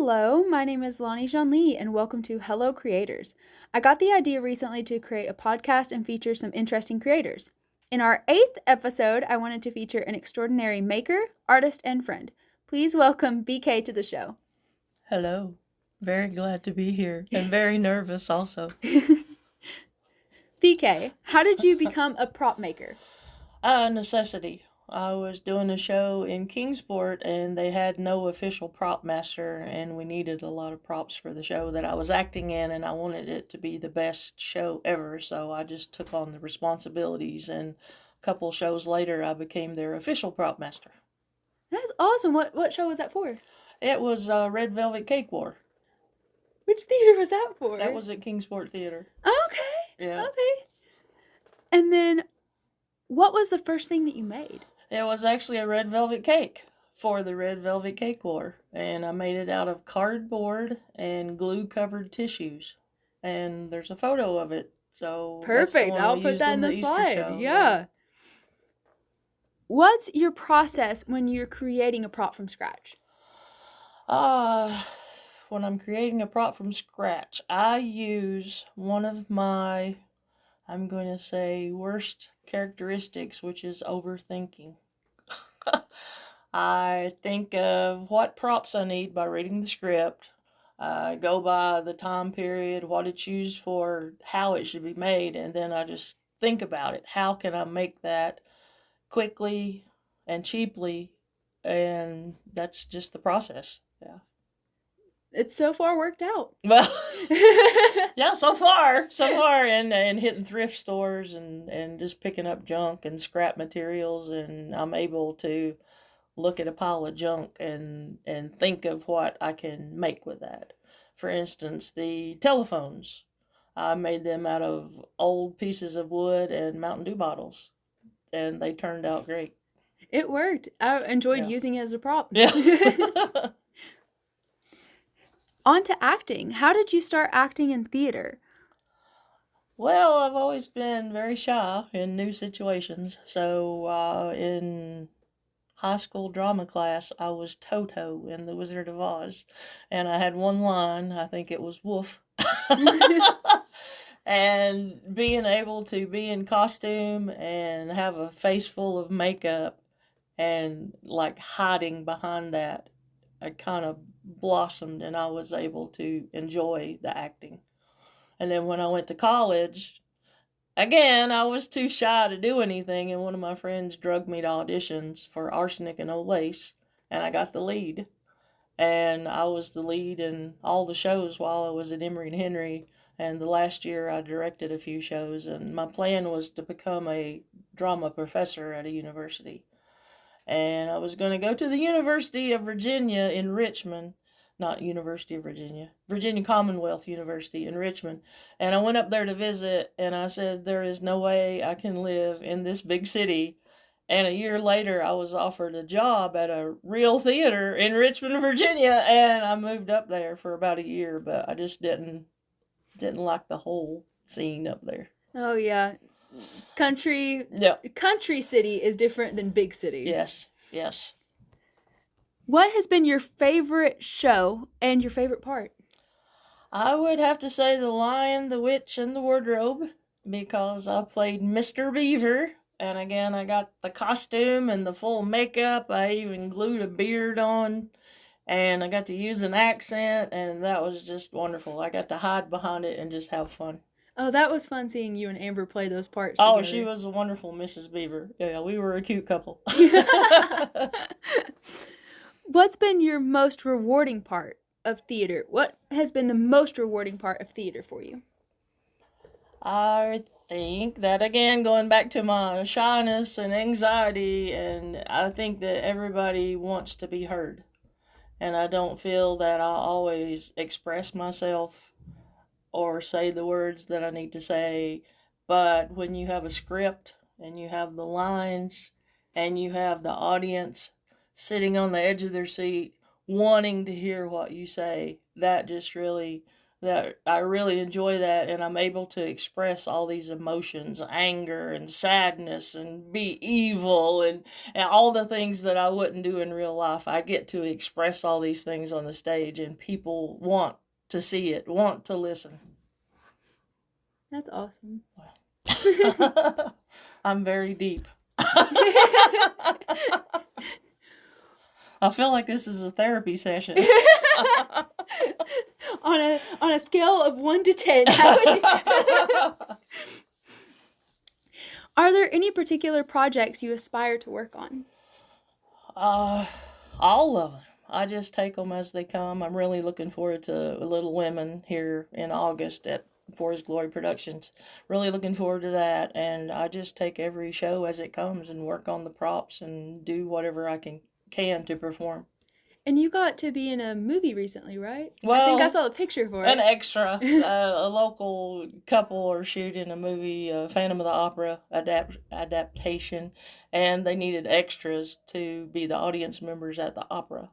Hello, my name is Lonijonli, and welcome to Hello Creators. I got the idea recently to create a podcast and feature some interesting creators. In our eighth episode, I wanted to feature an extraordinary maker, artist, and friend. Please welcome BK to the show. Hello. Very glad to be here and very nervous also. BK, how did you become a prop maker? Necessity. I was doing a show in Kingsport and they had no official prop master, and we needed a lot of props for the show that I was acting in, and I wanted it to be the best show ever, so I just took on the responsibilities, and a couple shows later I became their official prop master. That's awesome. What show was that for? It was Red Velvet Cake War. Which theater was that for? That was at Kingsport Theater. Okay. Yeah. Okay. And then, what was the first thing that you made? It was actually a red velvet cake for the Red Velvet Cake War, and I made it out of cardboard and glue covered tissues. And there's a photo of it. So that's the Perfect. one I'll we put used that in in the the Easter slide. show. Yeah. What's your process when you're creating a prop from scratch? Uh, when I'm creating a prop from scratch, I use one of my, I'm going to say, worst characteristics, which is overthinking. I think of what props I need by reading the script. I go by the time period, what it's used for, how it should be made, and then I just think about it. How can I make that quickly and cheaply? And that's just the process. Yeah. It's so far worked out. Well, yeah, so far, and hitting thrift stores and just picking up junk and scrap materials, and I'm able to look at a pile of junk and think of what I can make with that. For instance, the telephones. I made them out of old pieces of wood and Mountain Dew bottles, and they turned out great. It worked. I enjoyed Yeah. using it as a prop. Yeah. On to acting. How did you start acting in theater? Well, I've always been very shy in new situations. So in high school drama class, I was Toto in The Wizard of Oz, and I had one line. I think it was "woof." And being able to be in costume and have a face full of makeup and like hiding behind that, I kind of blossomed and I was able to enjoy the acting. And then when I went to college, again, I was too shy to do anything, and one of my friends drugged me to auditions for Arsenic and Old Lace, and I got the lead. And I was the lead in all the shows while I was at Emory and Henry. And the last year I directed a few shows, and my plan was to become a drama professor at a university. And I was going to go to the University of Virginia in Richmond, not University of Virginia, Virginia Commonwealth University in Richmond. And I went up there to visit, and I said, there is no way I can live in this big city. And a year later, I was offered a job at a real theater in Richmond, Virginia, and I moved up there for about a year, but I just didn't like the whole scene up there. Oh yeah. Country Yeah. country city is different than big city. Yes. Yes. What has been your favorite show and your favorite part? I would have to say The Lion, the Witch, and the Wardrobe, because I played Mr. Beaver. And again, I got the costume and the full makeup. I even glued a beard on. And I got to use an accent, and that was just wonderful. I got to hide behind it and just have fun. Oh, that was fun seeing you and Amber play those parts Oh, together. she was a wonderful Mrs. Beaver. Yeah, we were a cute couple. What's been your most rewarding part of theater? What has been the most rewarding part of theater for you? I think that, again, going back to my shyness and anxiety, and I think that everybody wants to be heard. And I don't feel that I always express myself or say the words that I need to say. But when you have a script and you have the lines and you have the audience sitting on the edge of their seat wanting to hear what you say, that just really that I really enjoy that, and I'm able to express all these emotions, anger and sadness and be evil and all the things that I wouldn't do in real life. I get to express all these things on the stage, and people want to see it, want to listen. That's awesome. I'm very deep. I feel like this is a therapy session. on a scale of 1 to 10, how would you... Are there any particular projects you aspire to work on? All of them. I just take them as they come. I'm really looking forward to Little Women here in August at For His Glory Productions. Really looking forward to that, and I just take every show as it comes and work on the props and do whatever I can to perform. And you got to be in a movie recently, right? Well, I think I saw the picture for it. An extra. A local couple are shooting a movie, Phantom of the Opera adaptation, and they needed extras to be the audience members at the opera.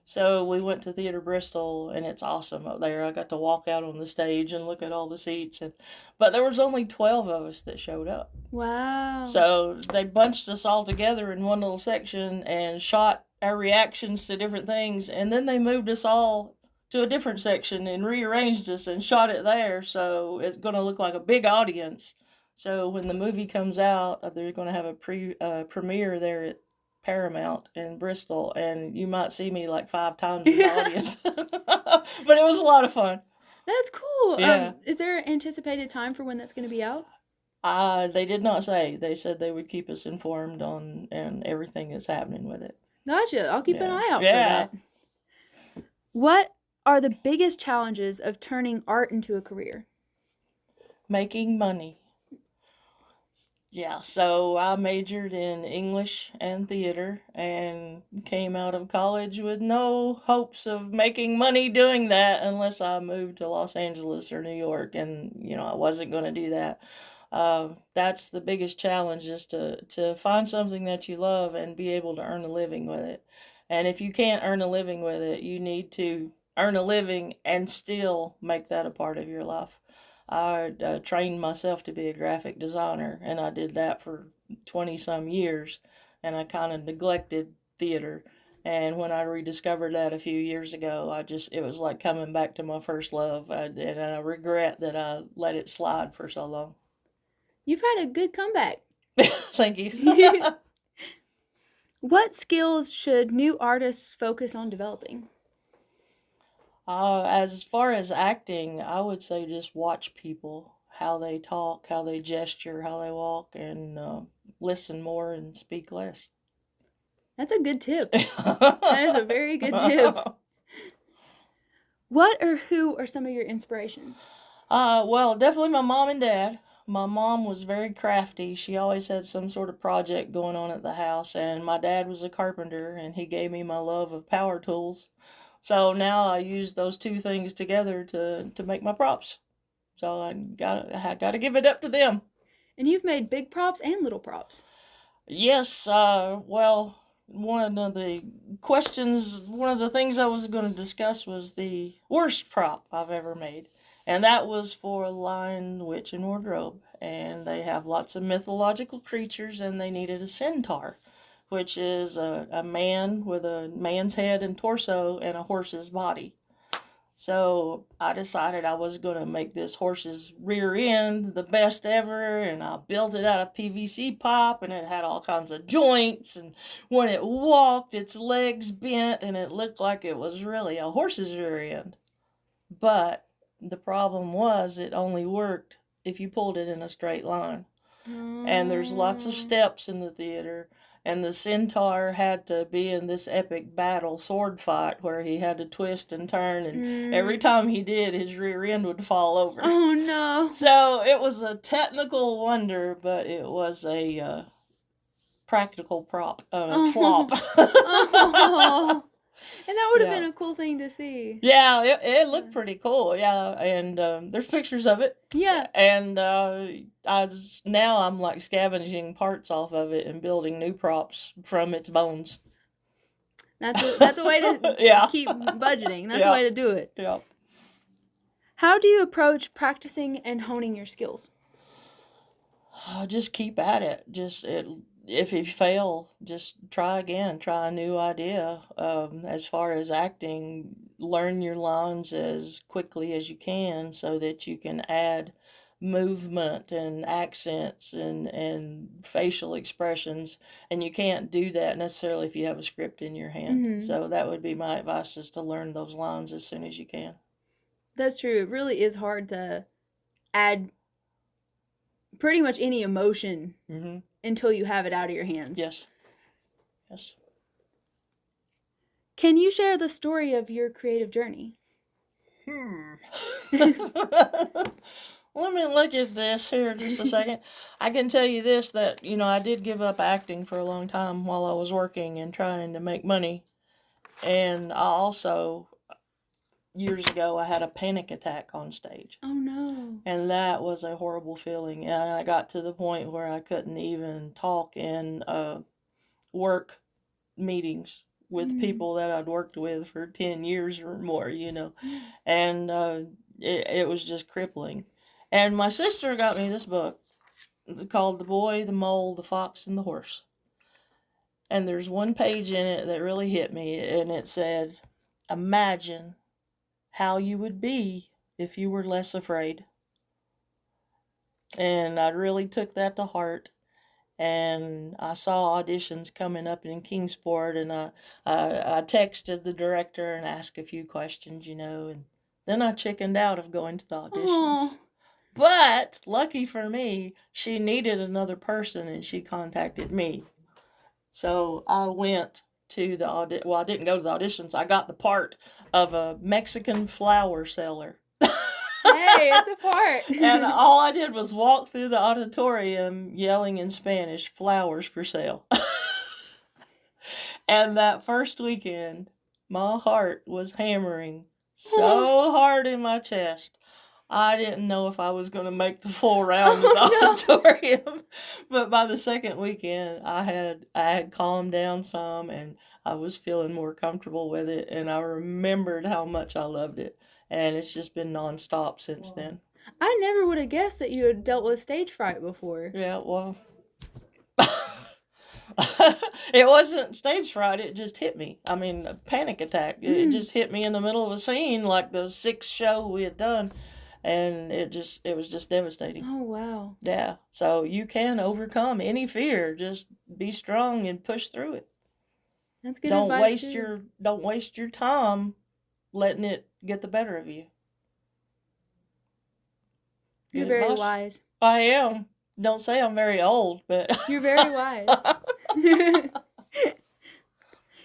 So we went to Theater Bristol, and it's awesome up there. I got to walk out on the stage and look at all the seats, but there was only 12 of us that showed up. Wow. So they bunched us all together in one little section and shot our reactions to different things, and then they moved us all to a different section and rearranged us and shot it there, so it's going to look like a big audience. So when the movie comes out, they're going to have a premiere there at Paramount in Bristol, and you might see me like 5 times in the audience. But it was a lot of fun. That's cool. Yeah. Is there an anticipated time for when that's going to be out? They did not say. They said they would keep us informed on and everything that's happening with it. Gotcha. I'll keep an eye out for that. What are the biggest challenges of turning art into a career? Making money. Yeah, so I majored in English and theater and came out of college with no hopes of making money doing that unless I moved to Los Angeles or New York, and I wasn't going to do that. That's the biggest challenge, is to find something that you love and be able to earn a living with it. And if you can't earn a living with it, you need to earn a living and still make that a part of your life. I trained myself to be a graphic designer, and I did that for 20 some years, and I kind of neglected theater. And when I rediscovered that a few years ago, it was like coming back to my first love, and I regret that I let it slide for so long. You've had a good comeback. Thank you. What skills should new artists focus on developing? As far as acting, I would say just watch people, how they talk, how they gesture, how they walk, and listen more and speak less. That's a good tip. That is a very good tip. What or who are some of your inspirations? Well, definitely my mom and dad. My mom was very crafty. She always had some sort of project going on at the house, and my dad was a carpenter, and he gave me my love of power tools. So now I use those two things together to make my props. So I gotta give it up to them. And you've made big props and little props. Yes, well, one of the things I was going to discuss was the worst prop I've ever made. And that was for Lion, Witch, and Wardrobe. And they have lots of mythological creatures, and they needed a centaur, which is a man with a man's head and torso and a horse's body. So I decided I was going to make this horse's rear end the best ever, and I built it out of PVC pipe, and it had all kinds of joints, and when it walked, its legs bent, and it looked like it was really a horse's rear end. But the problem was it only worked if you pulled it in a straight line. And there's lots of steps in the theater, and the centaur had to be in this epic battle sword fight where he had to twist and turn, and every time he did, his rear end would fall over. Oh no. So it was a technical wonder, but it was a practical flop. Oh. And that would have been a cool thing to see. Yeah, it looked pretty cool. Yeah, and there's pictures of it. Yeah. And now I'm like scavenging parts off of it and building new props from its bones. That's a way to keep budgeting. That's a way to do it. Yeah. How do you approach practicing and honing your skills? Just keep at it. If you fail, just try again. Try a new idea. As far as acting, learn your lines as quickly as you can so that you can add movement and accents and facial expressions. And you can't do that necessarily if you have a script in your hand. Mm-hmm. So that would be my advice, is to learn those lines as soon as you can. That's true. It really is hard to add pretty much any emotion Mm-hmm. until you have it out of your hands. Yes. Yes. Can you share the story of your creative journey? Let me look at this here just a second. I can tell you this, that, I did give up acting for a long time while I was working and trying to make money. And I also, years ago, I had a panic attack on stage. Oh, no. And that was a horrible feeling. And I got to the point where I couldn't even talk in work meetings with people that I'd worked with for 10 years or more, and it was just crippling. And my sister got me this book called The Boy, the Mole, the Fox, and the Horse. And there's one page in it that really hit me, and it said, "Imagine how you would be if you were less afraid." And I really took that to heart. And I saw auditions coming up in Kingsport, and I texted the director and asked a few questions, and then I chickened out of going to the auditions. Aww. But lucky for me, she needed another person, and she contacted me. So I went to the audition. Well, I didn't go to the auditions. I got the part of a Mexican flower seller. Hey, it's a part. And all I did was walk through the auditorium yelling in Spanish, "Flowers for sale." And that first weekend, my heart was hammering so hard in my chest. I didn't know if I was going to make the full round of the auditorium. But by the second weekend, I had calmed down some, and I was feeling more comfortable with it, and I remembered how much I loved it. And it's just been nonstop since then. I never would have guessed that you had dealt with stage fright before. Yeah, well, it wasn't stage fright, it just hit me. I mean, a panic attack. It just hit me in the middle of a scene, like the 6th show we had done, and it was just devastating. Oh, wow. Yeah, so you can overcome any fear. Just be strong and push through it. That's good advice. Don't waste your time letting it get the better of you. You're very wise. I am. Don't say I'm very old, but you're very wise.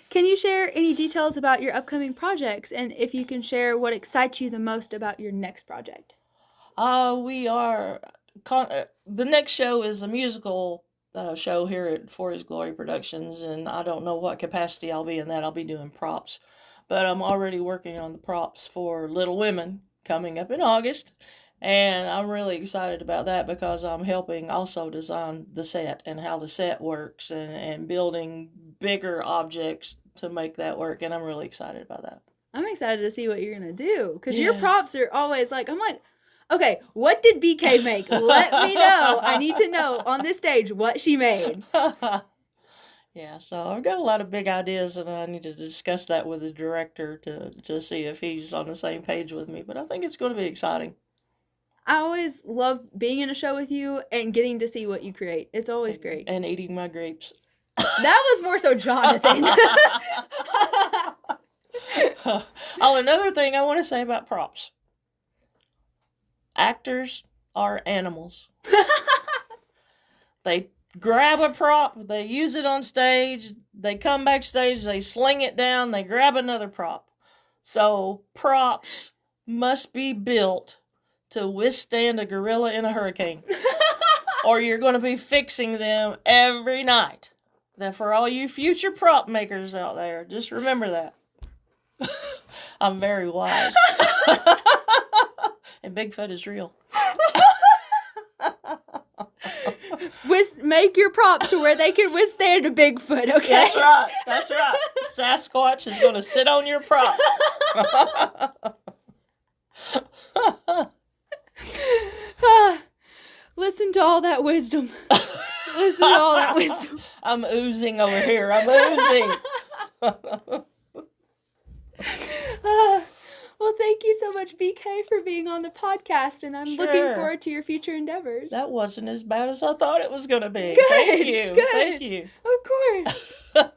Can you share any details about your upcoming projects, and if you can share what excites you the most about your next project? The next show is a musical show here at For His Glory Productions, and I don't know what capacity I'll be in that. I'll be doing props. But I'm already working on the props for Little Women coming up in August. And I'm really excited about that because I'm helping also design the set and how the set works, and building bigger objects to make that work. And I'm really excited about that. I'm excited to see what you're going to do, because your props are always like, I'm like, okay, what did BK make? Let me know. I need to know on this stage what she made. Yeah, so I've got a lot of big ideas, and I need to discuss that with the director to see if he's on the same page with me. But I think it's going to be exciting. I always love being in a show with you and getting to see what you create. It's always great. And eating my grapes. That was more so Jonathan. Oh, another thing I want to say about props. Actors are animals. They grab a prop, they use it on stage, they come backstage, they sling it down, they grab another prop. So props must be built to withstand a gorilla in a hurricane. Or you're going to be fixing them every night. Now, for all you future prop makers out there, just remember that. I'm very wise. And Bigfoot is real. Make your props to where they can withstand a Bigfoot, okay? That's right. That's right. Sasquatch is going to sit on your prop. Listen to all that wisdom. Listen to all that wisdom. I'm oozing over here. I'm oozing. Well, thank you so much, BK, for being on the podcast, and I'm looking forward to your future endeavors. That wasn't as bad as I thought it was going to be. Good, Thank you. Good. Thank you. Of course.